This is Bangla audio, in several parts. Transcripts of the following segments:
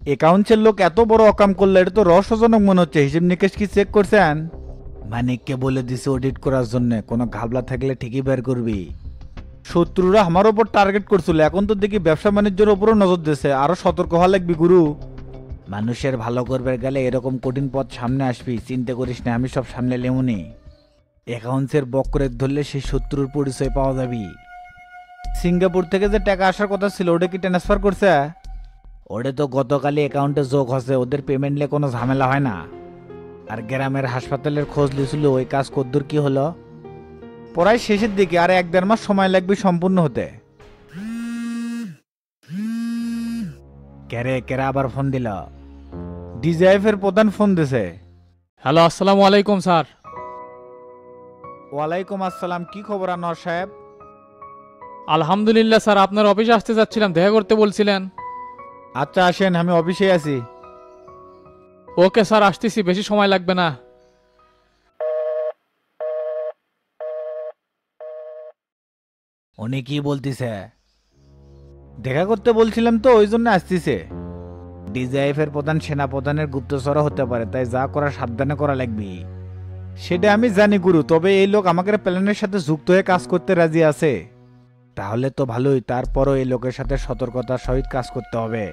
অ্যাকাউন্টসের লোক এত বড় অকাম করলে এটা তো রহস্যজনক মনে হচ্ছে। হিসেব নিকেশ কি চেক করছেন? মানিককে বলে দিছে অডিট করার জন্য, কোনো ঘাবলা থাকলে ঠিকই বের করবি। শত্রুরা আমার ওপর টার্গেট করছিল, এখন তো দেখি ব্যবসা বাণিজ্যের ওপরও নজর দিছে। আরো সতর্ক হওয়া লাগবি গুরু। মানুষের ভালো করবে গেলে এরকম কঠিন পথ সামনে আসবি, চিন্তা করিস না, আমি সব সামনে লেমুনি। অ্যাকাউন্টসের বক্করে ধরলে সেই শত্রুর পরিচয় পাওয়া যাবি। সিঙ্গাপুর থেকে যে টাকা আসার কথা ছিল ওটা কি ট্রান্সফার করছে? ওটা তো গতকালই অ্যাকাউন্টে যোগ হচ্ছে, ওদের পেমেন্ট নিয়ে কোনো ঝামেলা হয় না। আর গ্রামের হাসপাতালের খোঁজ লিছিল, ওই কাজ কদ্দূর কি হলো? প্রায় শেষের দিকে, আর 1-1.5 মাস সময় লাগবে সম্পূর্ণ হতে। কেরে কেরা আবার ফোন দিল? ডিজিএফ এর প্রধান ফোন দিছে। হ্যালো, আসসালামু আলাইকুম স্যার। ওয়ালাইকুম আসসালাম, কি খবর আনোয়ার সাহেব? আলহামদুলিল্লাহ স্যার, আপনার অফিসে আসতে যাচ্ছিলাম, দেখা করতে বলছিলেন। আচ্ছা আসেন, আমি অফিসে আছি। ওকে স্যার, আসতেছি, বেশি সময় লাগবে না। উনি কি বলতিছে? দেখা করতে বলছিলাম তো, ওই জন্য আসতেছে। ডিজিএফ এর প্রধান সেনা প্রধানের গুপ্তচর হতে পারে, তাই যা করা সাবধানে করা লাগবে। সেটা আমি জানি গুরু, তবে এই লোক আমাদের প্ল্যানের সাথে যুক্ত হয়ে কাজ করতে রাজি আছে। তাহলে তো ভালোই, তারপরও এই লোকের সাথে সতর্কতার সহিত কাজ করতে হবে।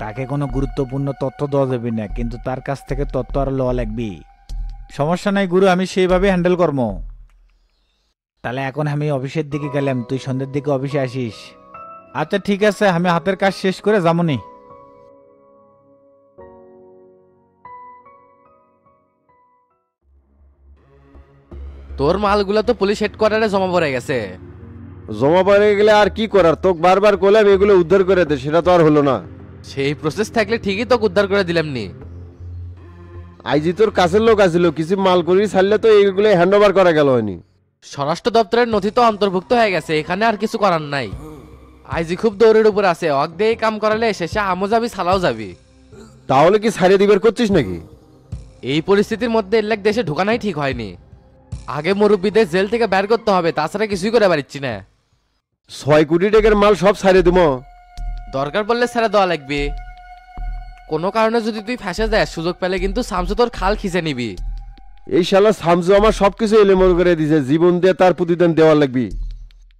তাকে কোনো গুরুত্বপূর্ণ তথ্য দেওয়া যাবে না, কিন্তু তার কাছ থেকে তথ্য আর লওয়া লাগবে। সমস্যা নাই গুরু, আমি সেইভাবে হ্যান্ডেল করবো। তাহলে এখন আমি অফিসের দিকে গেলাম, তুই সন্ধ্যের দিকে অফিসে আসিস। আচ্ছা ঠিক আছে, আমি হাতের কাজ শেষ করে যামনি। তোর মালগুলো তো পুলিশ হেডকোয়ার্টারে জমা পড়ে গেছে। জমা পড়ে গেলে আর কি করার, তোকে বারবার করলাম এগুলো উদ্ধার করে দে, সেটা তো আর হলো না। সেই প্রসেস থাকলে ঠিকই তোকে উদ্ধার করে দিলাম নি। আইজি তোর কাছের লোক আছিল, কিছু মাল করি ছাড়লে তো এইগুলো হ্যান্ড ওভার করা গেল হয়নি। স্বরাষ্ট্র দপ্তরের নথি তো অন্তর্ভুক্ত হয়ে গেছে, এখানে আর কিছু করার নাই। আইজি খুব দৌড়ের উপর আছে, অক দিয়ে কাম করালে শেষে আমও যাবি ছালাও যাবি। তাহলে কি ছাড়িয়ে দিবার করছিস নাকি? এই পরিস্থিতির মধ্যে এলাক দেশে ঢোকানাই ঠিক হয়নি। আগে মুরব্বীদের জেল থেকে বের করতে হবে, তাছাড়া কিছুই করে পারছি না। 6 কোটি টাকার মাল সব ছাড়িয়ে দিব। দরকার পড়লে ছেড়ে দেওয়া লাগবে। কোনো কারণে যদি তুই ফাঁসে যাস, সুযোগ পেলে কিন্তু শামসু তোর খাল খিচে নিবি। এই শালা সামজু আমার সবকিছু এলোমেলো করে দিছে, জীবন দিয়ে তার প্রতিদান দেওয়ার লাগবে।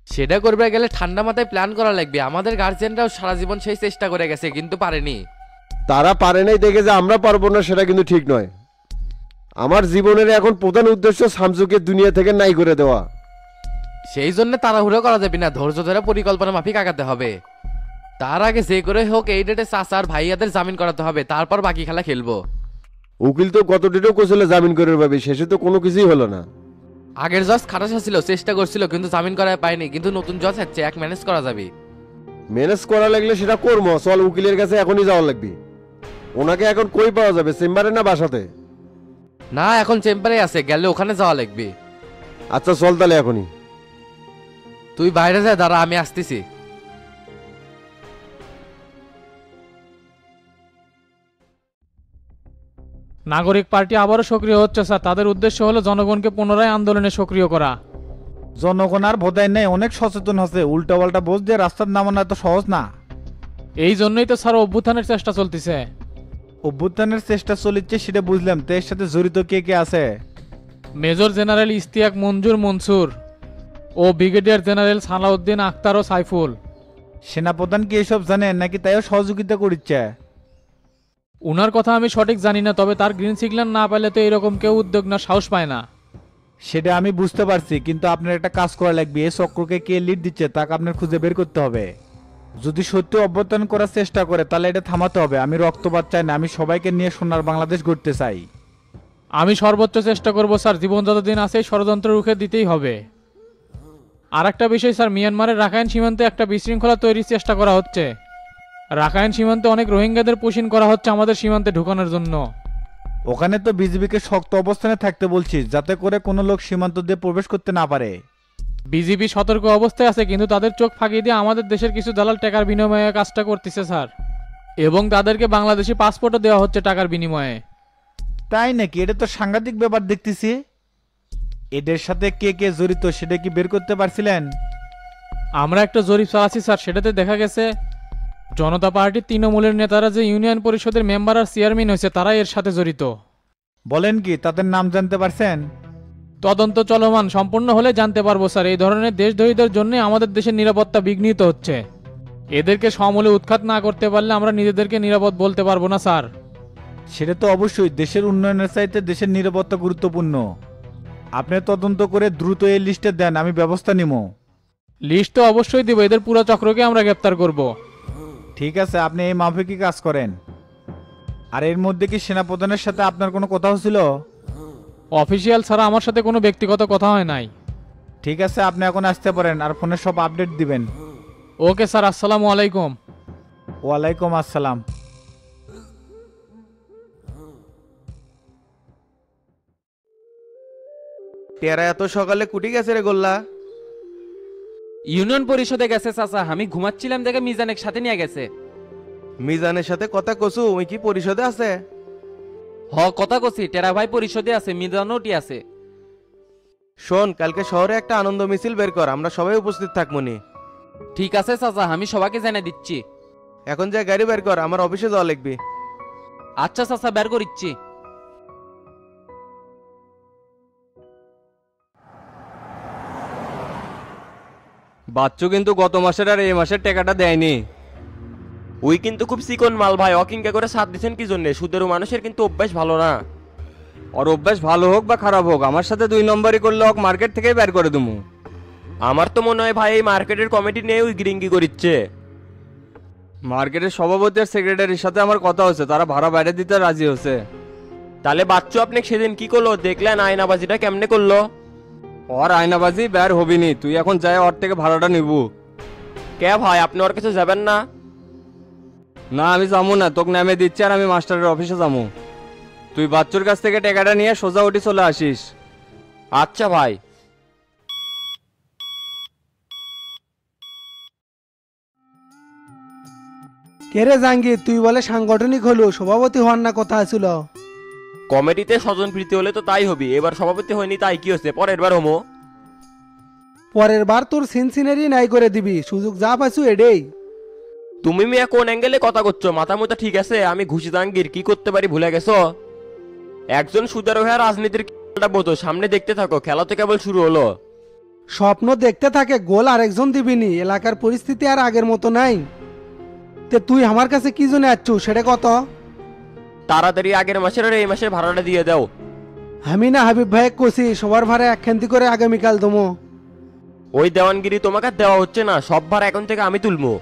সেটা করবে গেলে ঠান্ডা মাথায় প্ল্যান করা লাগবে। আমাদের গার্জিয়ানরাও সারা জীবন সেই চেষ্টা করে গেছে, কিন্তু পারেনি। তারা পারে নাই দেখে যে আমরা পারবো না, সেটা কিন্তু ঠিক নয়। আমার জীবনের এখন প্রধান উদ্দেশ্য সামজুকে দুনিয়া থেকে নাই করে দেওয়া। সেই জন্য তাড়াহুড়ো করা যাবে না, ধৈর্য ধরে পরিকল্পনা মাফিক আগাতে হবে। তার আগে যে করে হোক এই ডেটে চাচা আর ভাইয়াদের জামিন করাতে হবে, তারপর বাকি খেলা খেলবো। উকিল তো কত ডেটেও কোসলে জামিন করে পাবে, শেষে তো কোনো কিছুই হলো না। আগের জজ খাটাসা ছিল, চেষ্টা করছিল কিন্তু জামিন করায় পায়নি, কিন্তু নতুন জজ হচ্ছে, এক ম্যানেজ করা যাবে। ম্যানেজ করা লাগলে সেটা করবো, চল উকিলের কাছে এখনই যাওয়া লাগবে। ওনাকে এখন কই পাওয়া যাবে, চেম্বারে না বাসাতে? না, এখন চেম্বারে আছে, গেলে ওখানে যাওয়া লাগবে। আচ্ছা চল তাহলে এখনই। তুই বাইরে যা, দাঁড়া আমি আসতেছি। নাগরিক পার্টি আবারও সক্রিয় হচ্ছে স্যার, তাদের উদ্দেশ্য হলো জনগণকে পুনরায় আন্দোলনে সক্রিয় করা। জনগণ আর বোধায় নেই, অনেক সচেতন হচ্ছে। উল্টা পাল্টা বোঝ দিয়ে রাস্তার নামানো এত সহজ না। এই জন্যই তো স্যার অভ্যুত্থানের চেষ্টা চলতেছে। অভ্যুত্থানের চেষ্টা চলিচ্ছে সেটা বুঝলাম, তো এর সাথে জড়িত কে কে আছে? মেজর জেনারেল ইশতিয়াক মঞ্জুর মনসুর ও ব্রিগেডিয়ার জেনারেল সালাউদ্দিন আক্তার ও সাইফুল। সেনাপ্রধান কি এসব জানেন নাকি তাইও সহযোগিতা করছে? উনার কথা আমি সঠিক জানি না, তবে তার গ্রিন সিগন্যাল না পেলে তো এরকম কেউ উদ্যোগ না সাহস পায় না। সেটা আমি বুঝতে পারছি, কিন্তু আপনার একটা কাজ করা লাগবে। এই চক্রকে কে লিড দিচ্ছে তাকে আপনার খুঁজে বের করতে হবে। যদি সত্যি অভ্যর্থন করার চেষ্টা করে তাহলে এটা থামাতে হবে। আমি রক্তপাত চাই না, আমি সবাইকে নিয়ে সোনার বাংলাদেশ গড়তে চাই। আমি সর্বোচ্চ চেষ্টা করব স্যার, জীবন যতদিন আছে এই ষড়যন্ত্র রুখে দিতেই হবে। আর একটা বিষয় স্যার, মিয়ানমারের রাখাইন সীমান্তে একটা বিশৃঙ্খলা তৈরির চেষ্টা করা হচ্ছে। রাখাইন সীমান্তে অনেক রোহিঙ্গাদের পুশিন করা হচ্ছে আমাদের সীমান্তে ঢুকানোর জন্য। ওখানে তো বিজেপিকে শক্ত অবস্থানে থাকতে বলছি, যাতে করে কোনো লোক সীমান্ত দিয়ে প্রবেশ করতে না পারে। বিজেপি সতর্ক অবস্থায় আছে, কিন্তু তাদের চোখ ফাঁকি দিয়ে আমাদের দেশের কিছু দালাল টাকার বিনিময়ে কাজটা করতেছে স্যার, এবং তাদেরকে বাংলাদেশি পাসপোর্টও দেওয়া হচ্ছে টাকার বিনিময়ে। তাই নাকি? এটা তো সাংঘাতিক ব্যাপার দেখতেছি। এদের সাথে কে কে জড়িত সেটা কি বের করতে পারছিলেন? আমরা একটা জরিপ চালাচ্ছি স্যার, সেটাতে দেখা গেছে জনতা পার্টির তৃণমূলের নেতারা যে ইউনিয়ন পরিষদের মেম্বার আর চেয়ারম্যান হয়েছে তারাই এর সাথে জড়িত। বলেন কি, তাদের নাম জানতে পারছেন? তদন্ত চলমান, সম্পূর্ণ হলে জানতে পারবো স্যার। এই ধরনের দেশদ্রোহীদের জন্য আমাদের দেশের নিরাপত্তা বিঘ্নিত হচ্ছে। এদেরকে সমূলে উৎখাত না করতে পারলে আমরা নিজেদেরকে নিরাপদ বলতে পারবো না স্যার। সেটা তো অবশ্যই, দেশের উন্নয়নের চাইতে দেশের নিরাপত্তা গুরুত্বপূর্ণ। আপনি তদন্ত করে দ্রুত এই লিস্টে দেন, আমি ব্যবস্থা নিব। লিস্ট তো অবশ্যই দিব, এদের পুরো চক্রকে আমরা গ্রেপ্তার করব। ঠিক আছে, আপনি এই মাফিকই কাজ করেন। আর এর মধ্যে কি সেনাপ্রধানের সাথে আপনার কোনো কথা হয়েছিল? অফিসিয়াল ছাড়া আমার সাথে কোনো ব্যক্তিগত কথা হয় নাই। ঠিক আছে, আপনি এখন আসতে পারেন, আর ফোনে সব আপডেট দিবেন। ওকে স্যার, আসসালামু আলাইকুম। ওয়ালাইকুম আসসালাম। টেরা এত সকালে কুটি গেছে রে গোল্লা? ইউনিয়ন পরিষদে গেছে চাচা, আমি ঘুমাচ্ছিলাম দেখে মিজানের সাথে নিয়ে গেছে। মিজানের সাথে কথা কসু, ওই কি পরিষদে আছে? কথা কছি, টেরা ভাই পরিষদে আছে, মিজানও টি আছে। শোন, কালকে শহরে একটা আনন্দ মিছিল বের কর, আমরা সবাই উপস্থিত থাকবনি। ঠিক আছে চাচা, আমি সবাইকে জানিয়ে দিচ্ছি। এখন যা গাড়ি বের কর, আমার অফিসে যাওয়া লাগবে। আচ্ছা চাচা, বের করিচ্ছি। বাচ্চু কিন্তু গত মাসের আর এই মাসের টাকাটা দেয়নি। ওই কিন্তু খুব চিকন মাল ভাই, অকিংকা করে সাথ দিচ্ছেন কি জন্য? সুদেরও মানুষের কিন্তু অভ্যাস ভালো না। ওর অভ্যাস ভালো হোক বা খারাপ হোক, আমার সাথে 2 নম্বরই করলে ওকে মার্কেট থেকেই বের করে দেবো। আমার তো মনে হয় ভাই এই মার্কেটের কমিটি নিয়ে ওই গিরিঙ্গি করিচ্ছে। মার্কেটের সভাপতি আর সেক্রেটারির সাথে আমার কথা হচ্ছে, তারা ভাড়া বাইরে দিতে রাজি হচ্ছে। তাহলে বাচ্চু আপনি সেদিন কি করলো দেখলেন? আয়নাবাজিটা কেমনে করলো? ওর আয়নাবাজি বের হবিনি, তুই এখন যাই ওর থেকে ভাড়াটা নিব। কে ভাই, আপনি ওর কাছে যাবেন না? না আমি যাবো না, তোকে নামে দিচ্ছি আর আমি মাস্টারের অফিসে যাবো। তুই বাচ্চুর কাছ থেকে টাকাটা নিয়ে সোজা উঠি চলে আসিস। আচ্ছা ভাই। কেরে জাঙ্গির, তুই বলে সাংগঠনিক হলো, সভাপতি হওয়ার না কথা ছিল? কমিটিতে স্বজন প্রীতি হলে তো তাই হবি, এবার সভাপতি হয়নি তাই কি হচ্ছে, পরের বার হমো। পরের বার তোর সিনসিনারি নাই করে দিবি, সুযোগ যা পাইছু এডেই। তুমি মিয়া কোন অ্যাঙ্গেলে কথা করছো? মাথা মুথা ঠিক আছে? আমি ঘুষি জাঙ্গির কি করতে পারি ভুলে গেছো? একজন সুদারো হয়ে রাজনীতির খেলাটা বোঝো, সামনে দেখতে থাকো, খেলা তো কেবল শুরু হলো। স্বপ্ন দেখতে থাকে, গোল আরেকজন দিবিনি। এলাকার পরিস্থিতি আর আগের মতো নাই। তে তুই আমার কাছে কি জন্য আসছু সেটা কত? তাড়াতাড়ি আগের মাসের আর এই মাসের ভাড়াটা দিয়ে দাও। আমি না হাবিব ভাই কছি, সবার ভাড়া একখান্তি করে আগামীকাল দমো। ওই দেওয়ানগিরি তোমাকে আর দেওয়া হচ্ছে না, সব ভাড়া এখন থেকে আমি তুলবো।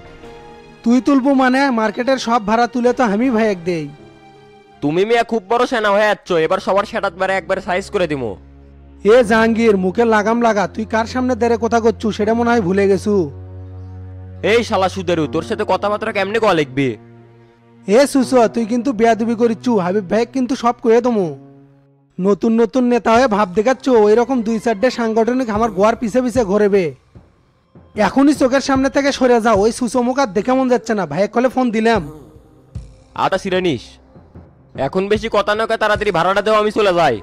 তুই তুলবো মানে? মার্কেটের সব ভাড়া তুলে তো আমি ভাই এক দেই। তুমি মিয়া খুব বড় সেনা হয়ে যাচ্ছ, এবার সবার সেটাত বারে একবার সাইজ করে দিমো। এ জাহাঙ্গীর, মুখে লাগাম লাগা। তুই কার সামনে দেরে কথা করছু সেটা মনে হয় ভুলে গেছু। এই শালা সুদেরু, তোর সাথে কথাবার্তা কেমনে কয়া লিখবি? এ সুসো, তুই কিন্তু বেয়াদবি করিচ্ছু। হাবিব ভাই কিন্তু সব কয়ে দমু। নতুন নতুন নেতা হয়ে ভাব দেখাচ্ছ, ওই রকম 2-4টে সাংগঠনিক আমার গোয়ার পিছে পিছে ঘোরেবে। এখনই চোখের সামনে থেকে সরে যাও, ওই সুসো মুখ আর দেখে মন যাচ্ছে না। ভাইয়ের কলে ফোন দিলাম। আটা সিরানিস, এখন বেশি কথা নয়, তাড়াতাড়ি ভাড়াটা দেও, আমি চলে যাই।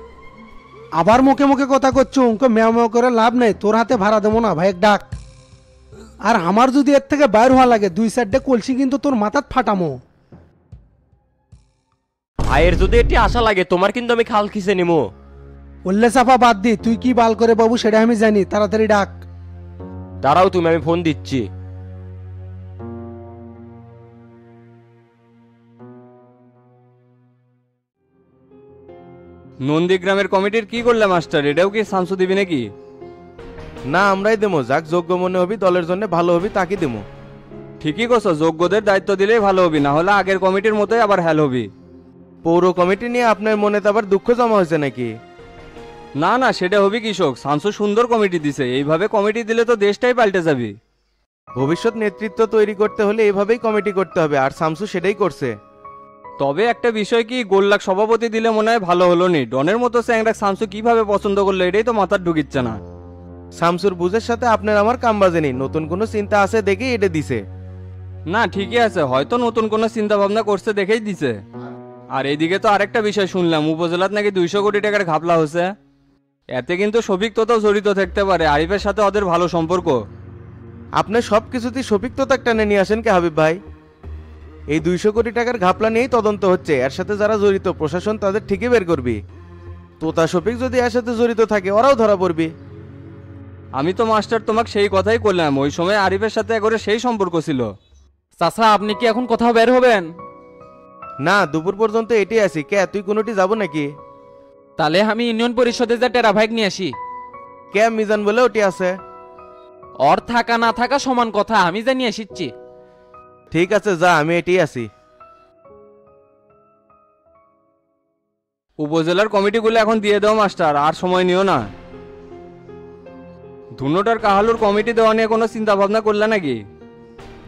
আবার মুখে মুখে কথা করছো, উনকে মেও মেও করে লাভ নেই। তোর হাতে ভাড়া দেবো না, ভাইয়ের ডাক। আর আমার যদি এর থেকে বাইর হওয়া লাগে, 2-4টে কলসি কিন্তু তোর মাথাত ফাটামো। ভাইয়ের যদি এটি আশা লাগে, তোমার কিন্তু আমি খাল খিসে নিমো। উল্লে চাপা বাদ দি, তুই কি বাল করে বাবু সেটা আমি জানি। তাড়াতাড়ি ডাক। দাঁড়াও তুমি, আমি ফোন দিচ্ছি। নন্দীগ্রামের কমিটির কি করলে মাস্টার? এটাও কি শামসু দিবি নাকি? না, আমরাই দেবো, যাক যোগ্য মনে হবি, দলের জন্য ভালো হবি তাকে দেবো। ঠিকই করছো, যোগ্যদের দায়িত্ব দিলেই ভালো হবি, না হলে আগের কমিটির মতোই আবার হ্যাল হবি। পৌর কমিটি নিয়ে আপনার মনে তো আবার দুঃখ জমা হয়েছে নাকি? না না, সেটা হবি কৃষক। শামসু সুন্দর কমিটি দিছে, এইভাবে কমিটি দিলে তো দেশটাই পাল্টে যাবি। ভবিষ্যৎ নেতৃত্ব তৈরি করতে হলে এইভাবেই কমিটি করতে হবে, আর শামসু সেটাই করছে। তবে একটা বিষয় কি, গোল্লাক সভাপতি দিলে মনে হয় ভালো হলো নি। ডনের মতো স্যাংরাক শামসু কিভাবে পছন্দ করলো এটাই তো মাথার ঢুকিচ্ছে না। শামসুর বুঝের সাথে আপনার আমার কাম বাজেনি, নতুন কোনো চিন্তা আছে দেখে এটা দিছে। না ঠিকই আছে, হয়তো নতুন কোনো চিন্তা ভাবনা করছে দেখেই দিছে। আর এইদিকে তো আরেকটা বিষয় শুনলাম, উপজেলাত নাকি 200 কোটি টাকার ঘাপলা হচ্ছে। এতে কিন্তু শফিক তোতাও জড়িত থাকতে পারে, আরিফের সাথে ওদের ভালো সম্পর্ক। আপনি সব কিছুতেই সফিক তো টেনে নিয়ে আসেন কে হাবিব ভাই? এই 200 কোটি টাকার ঘাপলা নিয়েই তদন্ত হচ্ছে, এর সাথে যারা জড়িত প্রশাসন তাদের ঠিকই বের করবি। তোতা শফিক যদি এর সাথে জড়িত থাকে ওরাও ধরা পড়বি। আমি তো মাস্টার তোমাকে সেই কথাই করলাম, ওই সময় আরিফের সাথে করে সেই সম্পর্ক ছিল। চাচা আপনি কি এখন কোথাও বের হবেন? না, দুপুর পর্যন্ত এটি আছি। কে তুই কোনোটি যাব নাকি? তাহলে আমি ইউনিয়ন পরিষদে যা টেরা ভাইক নিয়ে আসি। কে মিজান বলে ওটি আছে? ওর থাকা না থাকা সমান কথা, আমি যা নিয়ে এসেছি। ঠিক আছে যা, আমি এটি আছি। উপজেলার কমিটিগুলো এখন দিয়ে দাও মাস্টার, আর সময় নিও না। ধুনোটার কাহালুর কমিটি দেওয়া নিয়ে কোনো চিন্তা ভাবনা করলে নাকি?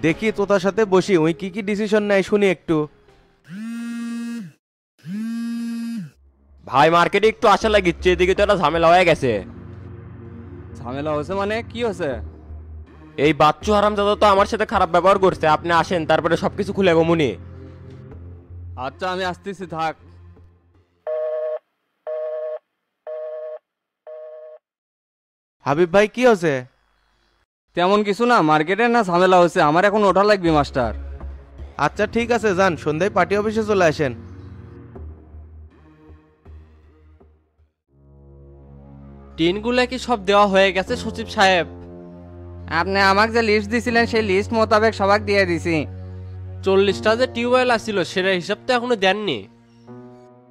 দেখি তোতার সাথে বসি, ওই কি কি ডিসিশন নেয় শুনি একটু। ভাই মার্কেটে একটু আশা লাগিচ্ছে, এদিকে তো একটা ঝামেলা হয়ে গেছে। ঝামেলা হয়েছে মানে কি হয়েছে? এই বাচ্চু হারামজাদা তো আমার সাথে খারাপ ব্যবহার করছে। আপনি আসেন, তারপরে সবকিছু খুলে গমুনি। আচ্ছা আমি আসতেছি, থাক। হাবিব ভাই কি হচ্ছে? তেমন কিছু না, মার্কেটে না ঝামেলা হয়েছে, আমার এখন ওঠা লাগবে মাস্টার। আচ্ছা ঠিক আছে যান, সন্ধ্যায় পার্টি অফিসে চলে আসেন। টিনগুলা কি সব দেওয়া হয়ে গেছে সচিব সাহেব? আপনি আমাকে যে লিস্ট দিছিলেন সেই লিস্ট মোতাবেক সবাক দিয়ে দিছি। 40টা যে টিউবওয়েল আসছিল সেটা হিসাব তো এখনো দেননি।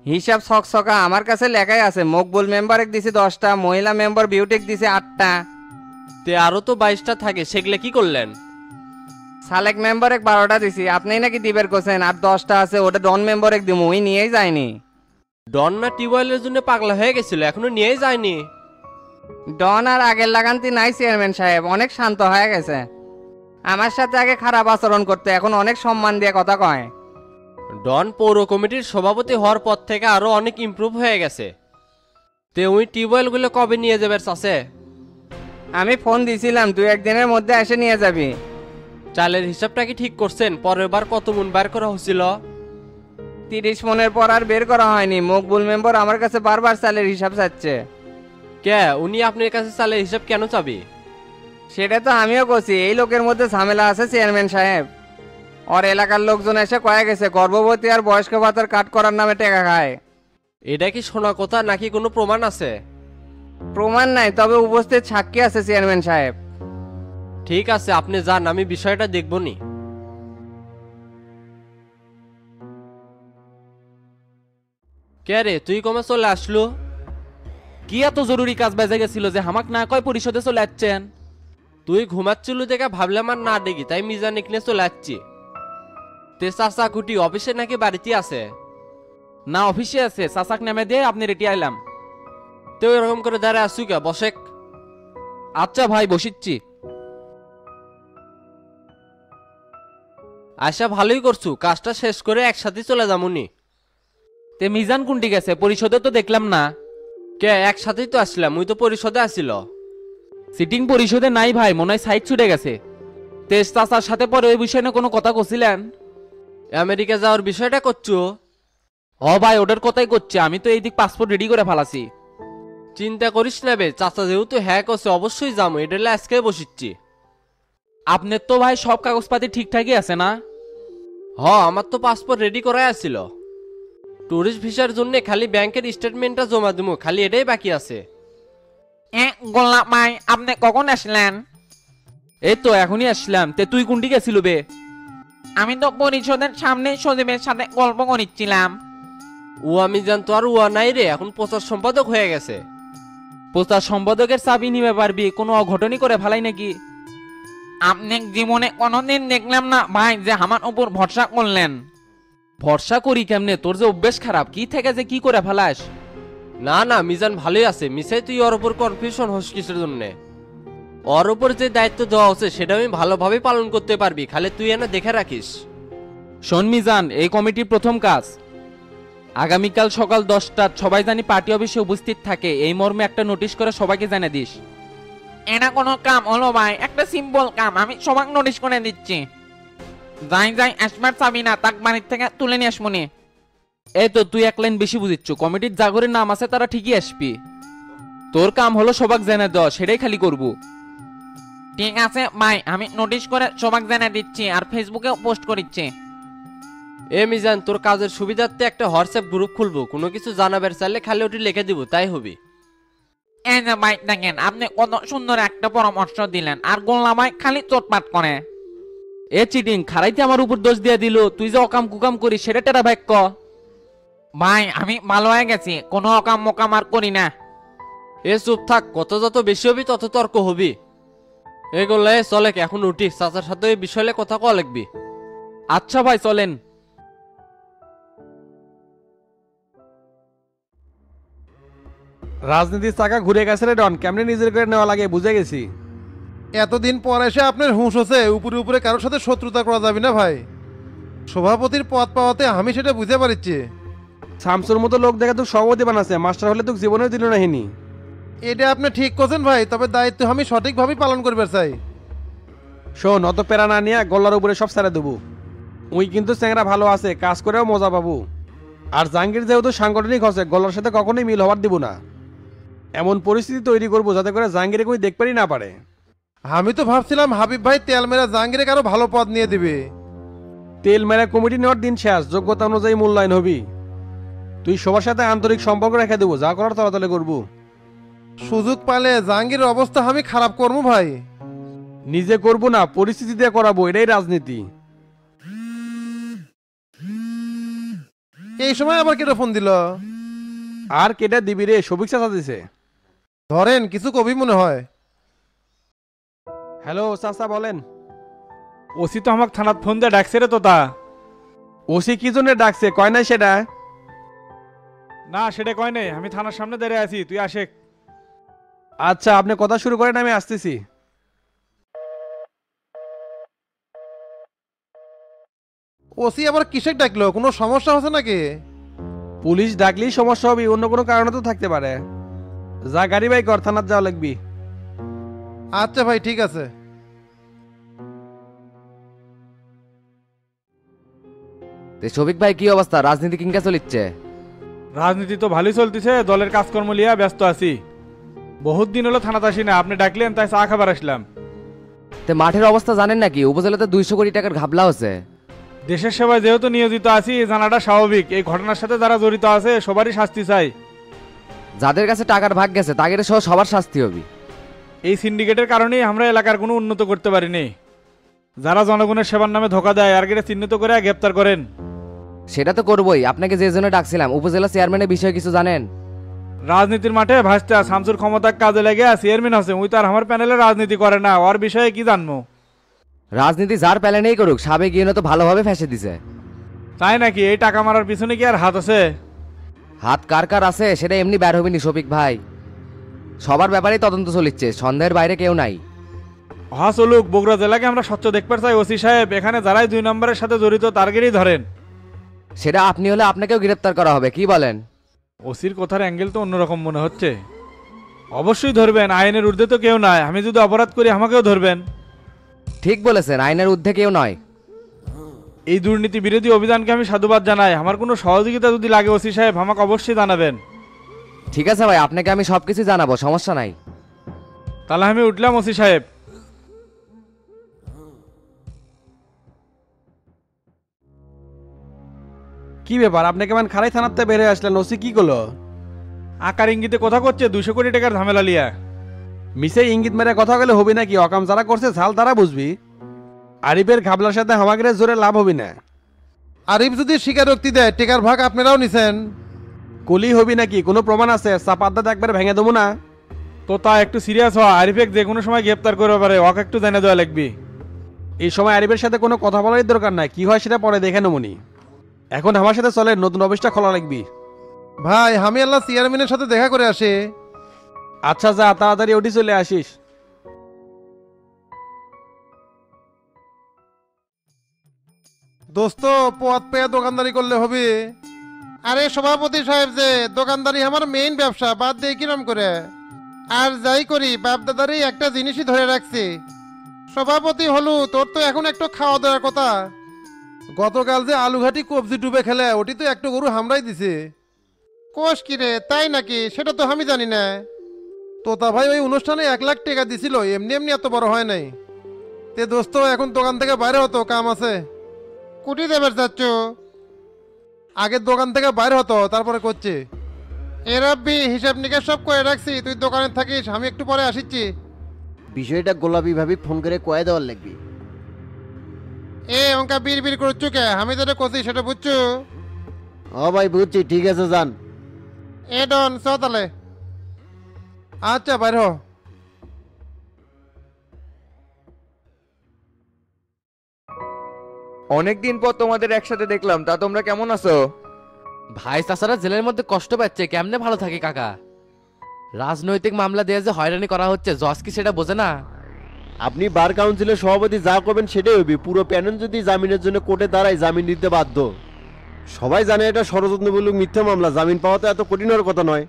হিসাব ছকছকা আমার কাছে লেখাই আছে। মকবুল মেম্বারকে দিছি 10টা, মহিলা মেম্বার বিউটিক দিছি 8টা। তে আরো তো 22টা থাকে, সেগুলা কি করলেন? সালেক মেম্বারক 12টা দিছি। আপনি নাকি দিবের কোছেন, আর 10টা আছে, ওটা ডন মেম্বারক দিমু, ওই নিয়েই যায়নি। ডন না টিউবওয়েলের জন্য পাগলা হয়ে গেছিল, এখনো নিয়েই যায়নি। ডন আর আগের লাগান্তি নাই চেয়ারম্যান সাহেব, অনেক শান্ত হয়ে গেছে। আমার সাথে আগে খারাপ আচরণ করতে, এখন অনেক সম্মান দিয়ে কথা কয়। ডন পৌর কমিটির সভাপতি হওয়ার পর থেকে আরো অনেক ইমপ্রুভ হয়ে গেছে। তে ওই টিউবওয়েলগুলো কবে নিয়ে যাবে চাচে? আমি ফোন দিছিলাম, 2-1 দিনের মধ্যে এসে নিয়ে যাবি। চালের হিসাবটা কি ঠিক করছেন? পরের বার কত মন বার করা হয়েছিল? 30 মনের পর আর বের করা হয়নি। মকবুল মেম্বার আমার কাছে বারবার চালের হিসাব চাচ্ছে। কে উনি আপনার কাছে চালের হিসাব কেন চাবি? সেটা তো আমিও করছি, এই লোকের মধ্যে ঝামেলা আছে চেয়ারম্যান সাহেব। ওর এলাকার লোকজন এসে কয়ে গেছে গর্ভবতী আর বয়স্ক ভাতার কাট করার নামে টাকা খায়। এটা কি শোনা কথা নাকি কোনো প্রমাণ আছে? প্রমাণ নাই, তবে উপস্থিত সাক্ষী আছে চেয়ারম্যান সাহেব। ঠিক আছে আপনি যান, আমি বিষয়টা দেখব নি। কে রে তুই কমে চলে আসলো? কি এত জরুরি কাজ বেজে গেছিল যে হামাক না কয় পরিষদে চলে যাচ্ছেন? তুই ঘুমাচ্ছিল দেখে ভাবলাম আর না দেখি, তাই মিজান এখানে চলে যাচ্ছি। তে চাচা কুটি অফিসে নাকি বাড়িতে আছে? না অফিসে আছে, চাচাক নামে দিয়ে আপনি রেটি আইলাম। তো এরকম করে দাঁড়ায় আসু কে? বসেক। আচ্ছা ভাই বসিচ্ছি। আশা ভালোই করছু, কাজটা শেষ করে একসাথে চলে যামুনি। তে মিজান কোনটি গেছে? পরিষদে তো দেখলাম না। কে একসাথেই তো আসলাম, মুই তো পরিষদে আসিল। সিটিং পরিষদে নাই ভাই, মনে হয় সাইড ছুটে গেছে। তেজ চাচার সাথে পরে ওই বিষয়ে না কোনো কথা কছিলেন? আমেরিকা যাওয়ার বিষয়টা করছো? হ ভাই ওটার কথাই করছে, আমি তো এইদিক পাসপোর্ট রেডি করে ফেলাছি। চিন্তা করিস না বে, চাচা যেহেতু হ্যাঁ করছে অবশ্যই যাবো, এটা আজকে বসিচ্ছি। আপনার তো ভাই সব কাগজপাতি ঠিকঠাকই আছে না? হ আমার তো পাসপোর্ট রেডি করাই আসছিল। টুরিস্ট ভিসার জন্য খালি ব্যাংকের স্টেটমেন্টটা জমা দিমু, খালি এটাই বাকি আছে। গোলাপ ভাই আপনি কখন আসলেন? এই তো এখনই আসলাম। তে তুই কোনটি গেছিল বে? আমি তো পরিষদের সামনে সজীবের সাথে গল্প করিচ্ছিলাম। ও আমি জানতো আর ও নাই রে, এখন প্রচার সম্পাদক হয়ে গেছে। প্রচার সম্পাদকের চাবি নিবে পারবি, কোনো অঘটনই করে ফেলাই নাকি? আপনি জীবনে কোনোদিন দেখলাম না ভাই যে আমার উপর ভরসা করলেন। ভরসা করি কেমনে? তোর যে অভ্যেস খারাপ, কি থেকে যে কি করে ফেলাস? না না মিজান ভালোই আছে, মিসাই তুই ওর উপর কনফিউশন হোস কিসের জন্য? ওর উপর যে দায়িত্ব দেওয়া হচ্ছে সেটা আমি ভালোভাবে পালন করতে পারবি, খালি তুই এনে দেখে রাখিস। শোন মিজান, এই কমিটির প্রথম কাজ আগামীকাল সকাল 10টায় সবাই জানি পার্টি অফিসে উপস্থিত থাকে, এই মর্মে একটা নোটিশ করে সবাইকে জানিয়ে দিস। এটা কোনো কাম হলো ভাই? একটা সিম্পল কাম, আমি সবাই নোটিশ করে দিচ্ছি। যাই যাই আসবার চাবি না, তাক বাড়ির থেকে তুলে নিয়ে আসমনি। এই তো তুই এক লাইন বেশি বুঝিচ্ছ, কমিটির জাগরের নাম আছে তারা ঠিকই আসবি। তোর কাম হলো সবাক জানিয়ে দেওয়া, সেটাই খালি করবো। ঠিক আছে ভাই, আমি নোটিশ করে সবাক জানিয়ে দিচ্ছি আর ফেসবুকে পোস্ট করিচ্ছি। এ মিজান, তোর কাজের সুবিধার্থে একটা হোয়াটসঅ্যাপ গ্রুপ খুলবো, কোনো কিছু জানাবার চাইলে খালি ওটি লিখে দিব, তাই হবি। এই যে ভাই দেখেন, আপনি কত সুন্দর একটা পরামর্শ দিলেন, আর গোল্লা ভাই খালি চোটপাট করে। এ চিটিং খারাইতে আমার উপর দোষ দিয়ে দিল, তুই যে অকাম কুকাম করিস সেটা টেরা ভাগ্য। ভাই আমি ভালো হয়ে গেছি, কোনো অকাম মোকাম আর করি না। এ চুপ থাক, কত যত বেশি হবি তত তর্ক হবি। এগুলো চলে, এখন উঠি, চাচার সাথে এই বিষয়ে কথা কওয়া লাগবি। আচ্ছা ভাই চলেন। রাজনীতির চাকা ঘুরে গেছে রে ডন, কেমনে নিজের করে নেওয়া লাগে বুঝে গেছি। এতদিন পর এসে আপনার হুঁশ হচ্ছে, উপরে উপরে কারোর সাথে শত্রুতা করা যাবে না ভাই। সভাপতির পদ পাওয়াতে আমি সেটা বুঝতে পারছি। শামসুর মতো লোক দেখে তুই সভাপতি বানাচ্ছে, মাস্টার হলে তুই জীবনেও দিল না হিনি। এটা আপনি ঠিক করছেন ভাই, তবে দায়িত্ব আমি সঠিকভাবে পালন করবে চাই। শোন, অত প্যারা না নিয়ে গলার উপরে সব ছেড়ে দেবো। উই কিন্তু চ্যাংরা ভালো আছে, কাজ করেও মজা পাবো। আর জাহাঙ্গীর যেহেতু সাংগঠনিক হচ্ছে, গলার সাথে কখনোই মিল হবার দিব না। এমন পরিস্থিতি তৈরি করবো যাতে করে জাহাঙ্গীরে কই দেখপারই না পারে। আমি তো ভাবছিলাম হাবিব ভাই তেল মেরা জাহাঙ্গীরে কারো ভালো পদ নিয়ে দিবে। তেল মেরা কমিটি নেওয়ার দিন শেষ, যোগ্যতা অনুযায়ী মূল্যায়ন হবি। তুই সবার সাথে আন্তরিক সম্পর্ক রেখে দেবো, যা করার তলাতলে করবো। সুযোগ পালে জাহাঙ্গীরের অবস্থা আমি খারাপ করবো ভাই। নিজে করবো না, পরিস্থিতি দিয়ে করাবো, এটাই রাজনীতি। এই সময় আবার কেটে ফোন দিল? আর কেটে দিবি রে, সবিক চাচা দিছে। ধরেন, কিছু কবি মনে হয়। হ্যালো চাচা বলেন। ওসি তো আমাকে থানাত ফোন দিয়ে ডাকছে রে তোতা। ওসি কি জন্য ডাকছে, কয় নাই সেটা? না সেটা কয় নাই, আমি থানার সামনে দাঁড়িয়ে আছি, তুই আসে। আচ্ছা আপনি কথা শুরু করেন, আমি আসতেছি। ওসি আবার কিসের ডাকলো, কোনো সমস্যা হচ্ছে নাকি? পুলিশ ডাকলেই সমস্যা হবে, অন্য কোনো কারণে তো থাকতে পারে। যা গাড়ি বাই কর, থানার যাওয়া লাগবি। আচ্ছা ভাই ঠিক আছে। শফিক ভাই কি অবস্থা, রাজনীতি কিংকা চলিচ্ছে? রাজনীতি তো ভালোই চলতেছে, দলের কাজকর্ম লিয়া ব্যস্ত আছি। বহুত দিন হলো থানাতে আসি না, আপনি ডাকলেন তাই চা খাবার আসলাম। তে মাঠের অবস্থা জানেন নাকি? উপজেলাতে 200 কোটি টাকার ঘাপলা হচ্ছে। দেশের সেবায় যেহেতু নিয়োজিত আছি, জানাটা স্বাভাবিক। এই ঘটনার সাথে যারা জড়িত আছে সবারই শাস্তি চাই। যাদের কাছে টাকার ভাগ গেছে তাদের সহ সবার শাস্তি হবে। এই সিন্ডিকেটের কারণেই আমরা এলাকার কোনো উন্নত করতে পারিনি। যারা জনগণের সেবার নামে ধোকা দেয় আর গেটে চিহ্নিত করে গ্রেপ্তার করেন। সেটা তো করবোই, আপনাকে যে জন্য ডাকছিলাম, উপজেলা চেয়ারম্যানের বিষয়ে কিছু জানেন? রাজনীতির মাঠে ভাসতে শামসুর ক্ষমতার কাজে লেগে চেয়ারম্যান আছে, ওই তার আমার প্যানেলে রাজনীতি করে না, ওর বিষয়ে কি জানবো? রাজনীতি যার প্যালেনেই করুক, সাবেক ইউনো তো ভালোভাবে ফেঁসে দিছে। তাই নাকি? এই টাকা মারার পিছনে কি আর হাত আছে? হাত কার কার আছে সেটা এমনি বের হবেনি শফিক ভাই। সবার ব্যাপারেই তদন্ত চলিচ্ছে, সন্দেহের বাইরে কেউ নাই। হ্যাঁ চলুক, বগুড়া জেলাকে আমরা স্বচ্ছ দেখতে চাই। ওসি সাহেব, এখানে যারাই 2 নম্বরের সাথে জড়িত তারগেরই ধরেন। সেটা আপনি হলে আপনাকেও গ্রেপ্তার করা হবে, কি বলেন? ওসির কথার অ্যাঙ্গেল তো অন্যরকম মনে হচ্ছে। অবশ্যই ধরবেন, আইনের ঊর্ধ্বে তো কেউ নাই। আমি যদি অপরাধ করি আমাকেও ধরবেন। ঠিক বলেছেন, আইনের ঊর্ধ্বে কেউ নয়। এই দুর্নীতি বিরোধী অভিযানকে আমি সাধুবাদ জানাই। আমার কোনো সহযোগিতা যদি লাগে ওসি সাহেব, আমাকে অবশ্যই জানাবেন। ঠিক আছে ভাই, আপনাকে আমি সবকিছু জানাবো, সমস্যা নাই। তাহলে আমি উঠলাম ওসি সাহেব। কি ব্যাপার, আপনি কেমন খারাই থানাতে বের হয়ে আসলেন? ওসি কি করলো? আকার ইঙ্গিতে কথা করছে, 200 কোটি টাকার ঝামেলা লিয়া। মিসে ইঙ্গিত মেরে কথা গেলে হবি নাকি? অকাম যারা করছে ঝাল তারা বুঝবি। আরিফের ঘাবলার সাথে হামাগের জোরে লাভ হবি না। আরিফ যদি স্বীকারোক্তি দেয়, টেকার ভাগ আপনারাও নিছেন। কলি হবি নাকি? কোনো প্রমাণ আছে? চাপাদ্দাত একবার ভেঙে দেবো না। তো তা একটু সিরিয়াস হওয়া, আরিফেক যে কোনো সময় গ্রেপ্তার করতে পারে, ওকে একটু জানিয়ে দেওয়া লাগবে। এই সময় আরিফের সাথে কোনো কথা বলারই দরকার নাই, কি হয় সেটা পরে দেখে নেবনি। এখন আমার সাথে চলে, নতুন অফিসটা খোলা লাগবি। ভাই আমি আল্লাহ চেয়ারম্যানের সাথে দেখা করে আসি। আচ্ছা যা, তাড়াতাড়ি ওটি চলে আসিস। দোস্ত, পথ পেয়ে দোকানদারি করলে হবে? আরে সভাপতি সাহেব, যে দোকানদারি আমার মেইন ব্যবসা, বাদ দিয়ে কিরম করে? আর যাই করি, বাপদাদারই একটা জিনিসই ধরে রাখছি। সভাপতি হলু, তোর তো এখন একটু খাওয়া দাওয়ার কথা। গতকাল যে আলুঘাটি কবজি ডুবে খেলে, ওটি তো একটু গরু হামড়াই দিছে। কোষ কিরে, তাই নাকি? সেটা তো আমি জানি না। তোতা ভাই ওই অনুষ্ঠানে 1 লাখ টাকা দিছিল, এমনি এমনি এত বড় হয় নাই। তে দোস্ত, এখন দোকান থেকে বাইরে হতো, কাম আছে। কুটি দেবার যাচ্ছ? আগে দোকান থেকে বাইর হতো তারপরে করছি। এ রাব্বি, হিসাব নিকাশ সব করে রাখছি, তুই দোকানে থাকিস, আমি একটু পরে আসিচ্ছি। বিষয়টা গোলাপি ভাবি ফোন করে কয়ে দেওয়ার লাগবে। এ অঙ্কা বীর বীর করছো কে? আমি যেটা করছি সেটা বুঝছো? ও ভাই বুঝছি, ঠিক আছে যান। এ ডন চ তাহলে। আচ্ছা বাইর হ। অনেকদিন পর তোমাদের একসাথে দেখলাম, তা তোমরা কেমন আছো? ভাই চাচারা জেলের মধ্যে কষ্ট পাচ্ছে, কেমনে ভালো থাকে কাকা? রাজনৈতিক মামলা দিয়ে যে হয়রানি করা হচ্ছে, জজ কি সেটা বোঝে না? আপনি বার কাউন্সিলের সভাপতি যা করবেন সেটাই হবে। পুরো প্যানেল যদি জামিনের জন্য কোর্টে দাঁড়ায়, জামিন দিতে বাধ্য। সবাই জানে এটা ষড়যন্ত্রমূলক মিথ্যা মামলা, জামিন পাওয়া তো এত কঠিন হওয়ার কথা নয়।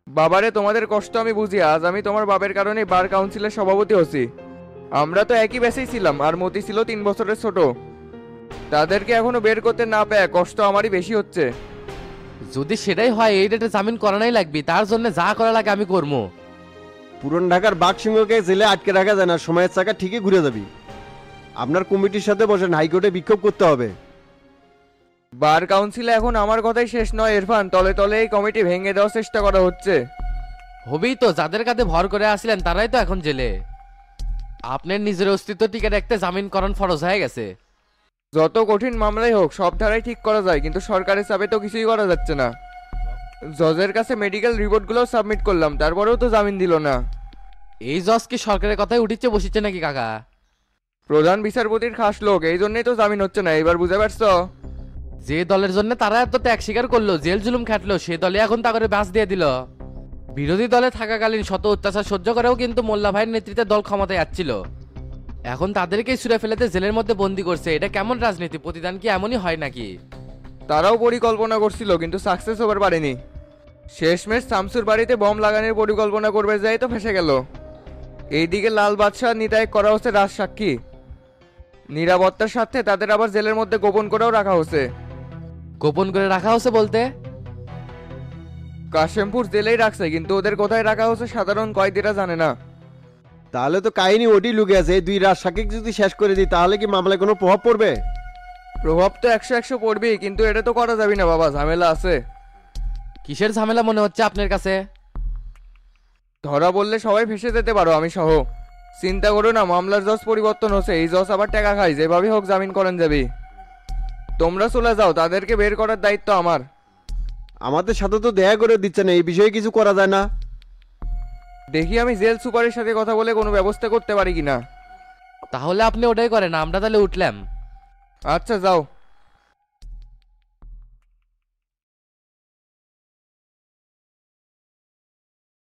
বাবারে, তোমাদের কষ্ট আমি বুঝি। আজ আমি তোমার বাবার কারণে বার কাউন্সিলের সভাপতি হচ্ছি। আমরা তো একই ব্যাচেই ছিলাম, আর মতি ছিল 3 বছরের ছোট। তাদেরকে এখনো বের করতে না পেয়ে কষ্ট আমারই বেশি হচ্ছে। যদি সেটাই হয়, এই ডেটে জামিন করানোই লাগবে, তার জন্য যা করা লাগে আমি করবো। পুরন ঢাকার বাঘসিংহকে জেলে আটকে রাখা যায় না, সময়ের চাকা ঠিকই ঘুরে যাবি। আপনার কমিটির সাথে বসেন, হাইকোর্টে বিক্ষোভ করতে হবে। বার কাউন্সিলে এখন আমার কথাই শেষ নয় ইরফান, তলে তলে এই কমিটি ভেঙে দেওয়ার চেষ্টা করা হচ্ছে। হবেই তো, যাদের কাঁধে ভর করে আসছিলেন তারাই তো এখন জেলে। আপনার নিজের অস্তিত্ব টিকে রাখতে জামিন করান ফরজ হয়ে গেছে। যত কঠিন মামলাই হোক সব ধারাই ঠিক করা যায়, কিন্তু সরকারের চাপে তো কিছুই করা যাচ্ছে না। জজের কাছে মেডিকেল রিপোর্টগুলো সাবমিট করলাম, তারপরেও তো জামিন দিল না। এই জজ কি সরকারের কথাই উঠিচ্ছে বসিচ্ছে নাকি কাকা? প্রধান বিচারপতির খাস লোক, এই জন্যই তো জামিন হচ্ছে না। এবার বুঝতে পারছো? যে দলের জন্য তারা এত ত্যাগ স্বীকার করলো, জেল জুলুম খাটলো, সে দলে এখন তা করে বাস দিয়ে দিল। বিরোধী দলে থাকাকালীন শত অত্যাচার সহ্য করেও কিন্তু মোল্লা ভাইয়ের নেতৃত্বে দল ক্ষমতায় আসছিল। এখন তাদেরকেই ছুড়ে ফেলেতে জেলের মধ্যে বন্দি করছে। এটা কেমন রাজনীতি? প্রতিদান কি এমনই হয় নাকি? তারাও পরিকল্পনা করছিল, কিন্তু সাকসেস হবার পারেনি। শেষমেশ শামসুর বাড়িতে বম লাগানোর পরিকল্পনা করবে যাই তো ফেসে গেল। এইদিকে লাল বাদশাহ নিতায় করা হচ্ছে রাজসাক্ষী। নিরাপত্তার সাথে তাদের আবার জেলের মধ্যে গোপন করেও রাখা হচ্ছে। গোপন করে রাখা হচ্ছে বলতে? কাশেমপুর জেলেই রাখছে, কিন্তু ওদের কোথায় রাখা হচ্ছে সাধারণ কয়েদিরা জানে না। তাহলে তো কাহিনী ওটি লুকে আছে। এই 2 রাত সাকিক যদি শেষ করে দিই, তাহলে কি মামলায় কোনো প্রভাব পড়বে? প্রভাব তো 100-100 পড়বেই, কিন্তু এটা তো করা যাবে না বাবা, ঝামেলা আছে। কিসের ঝামেলা মনে হচ্ছে আপনার কাছে? ধরা বললে সবাই ভেসে যেতে পারো, আমি সহ। চিন্তা করো না, মামলার জজ পরিবর্তন হচ্ছে, এই জজ আবার টাকা খায়, যেভাবে হোক জামিন করেন যাবে। তোমরা চলে যাও, তাদেরকে বের করার দায়িত্ব আমার। আমাদের সাথে তো দেখা করে দিচ্ছে না, এই বিষয়ে কিছু করা যায় না? দেখি আমি জেল সুপারের সাথে কথা বলে কোনো ব্যবস্থা করতে পারি কিনা। তাহলে আপনি ওটাই করেন, আমরা তাহলে উঠলাম। আচ্ছা যাও।